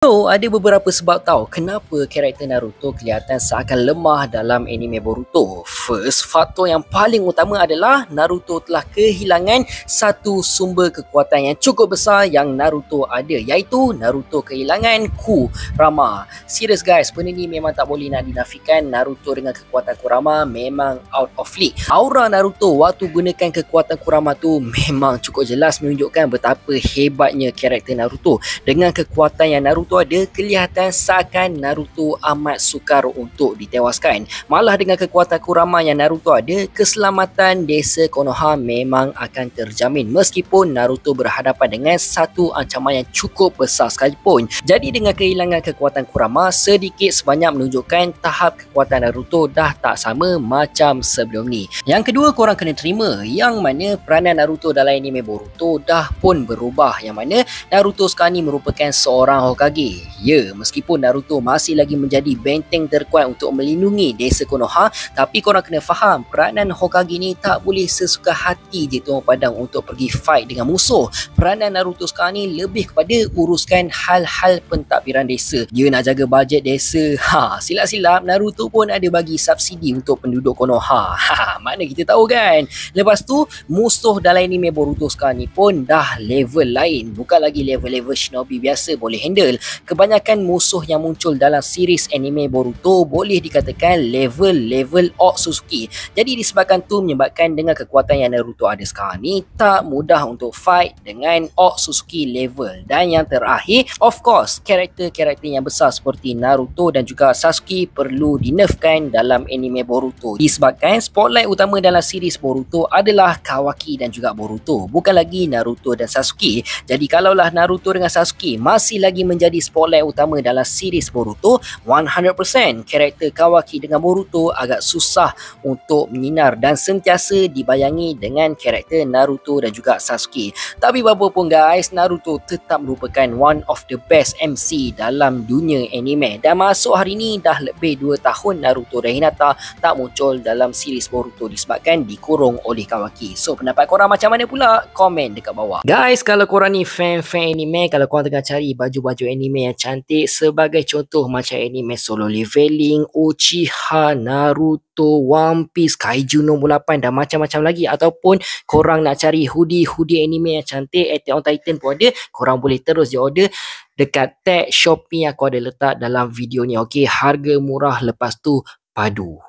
So, ada beberapa sebab tau kenapa karakter Naruto kelihatan seakan lemah dalam anime Boruto. First, faktor yang paling utama adalah Naruto telah kehilangan satu sumber kekuatan yang cukup besar yang Naruto ada, iaitu Naruto kehilangan Kurama. Serius guys, benda ni memang tak boleh nak dinafikan. Naruto dengan kekuatan Kurama memang out of league. Aura Naruto waktu gunakan kekuatan Kurama tu memang cukup jelas menunjukkan betapa hebatnya karakter Naruto. Dengan kekuatan yang Naruto ada, kelihatan seakan Naruto amat sukar untuk ditewaskan. Malah dengan kekuatan Kurama yang Naruto ada, keselamatan desa Konoha memang akan terjamin meskipun Naruto berhadapan dengan satu ancaman yang cukup besar sekalipun. Jadi dengan kehilangan kekuatan Kurama, sedikit sebanyak menunjukkan tahap kekuatan Naruto dah tak sama macam sebelum ni. Yang kedua, korang kena terima yang mana peranan Naruto dalam anime Boruto dah pun berubah, yang mana Naruto sekarang ni merupakan seorang Hokage. Ya, meskipun Naruto masih lagi menjadi benteng terkuat untuk melindungi desa Konoha, tapi korang kena faham, peranan Hokage ni tak boleh sesuka hati je tuan padang untuk pergi fight dengan musuh. Peranan Naruto sekarang ni lebih kepada uruskan hal-hal pentadbiran desa. Dia nak jaga bajet desa. Silap-silap Naruto pun ada bagi subsidi untuk penduduk Konoha. Mana kita tahu kan. Lepas tu, musuh dalam anime Boruto sekarang ni pun dah level lain. Bukan lagi level-level shinobi biasa boleh handle. Kebanyakan musuh yang muncul dalam series anime Boruto boleh dikatakan level-level Otsutsuki. Jadi disebabkan tu menyebabkan dengan kekuatan yang Naruto ada sekarang ni, tak mudah untuk fight dengan Otsutsuki level. Dan yang terakhir, of course, karakter-karakter yang besar seperti Naruto dan juga Sasuke perlu dinerfkan dalam anime Boruto. Disebabkan spotlight utama dalam series Boruto adalah Kawaki dan juga Boruto, bukan lagi Naruto dan Sasuke. Jadi kalaulah Naruto dengan Sasuke masih lagi menjadi spotlight utama dalam series Boruto, 100% karakter Kawaki dengan Boruto agak susah untuk menyinar dan sentiasa dibayangi dengan karakter Naruto dan juga Sasuke. Tapi bagaimanapun guys, Naruto tetap merupakan one of the best MC dalam dunia anime. Dan masuk hari ni dah lebih 2 tahun Naruto dan Hinata tak muncul dalam series Boruto disebabkan dikurung oleh Kawaki. So pendapat korang macam mana pula? Komen dekat bawah. Guys, kalau korang ni fan anime, kalau korang tengah cari baju-baju anime yang cantik sebagai contoh macam anime Solo Leveling, Uchiha, Naruto, One Piece, Kaiju nombor 8 dan macam-macam lagi, ataupun korang nak cari hoodie anime yang cantik, Attack on Titan pun ada, korang boleh terus je order dekat tag Shopee yang aku ada letak dalam video ni. Okey, harga murah lepas tu padu.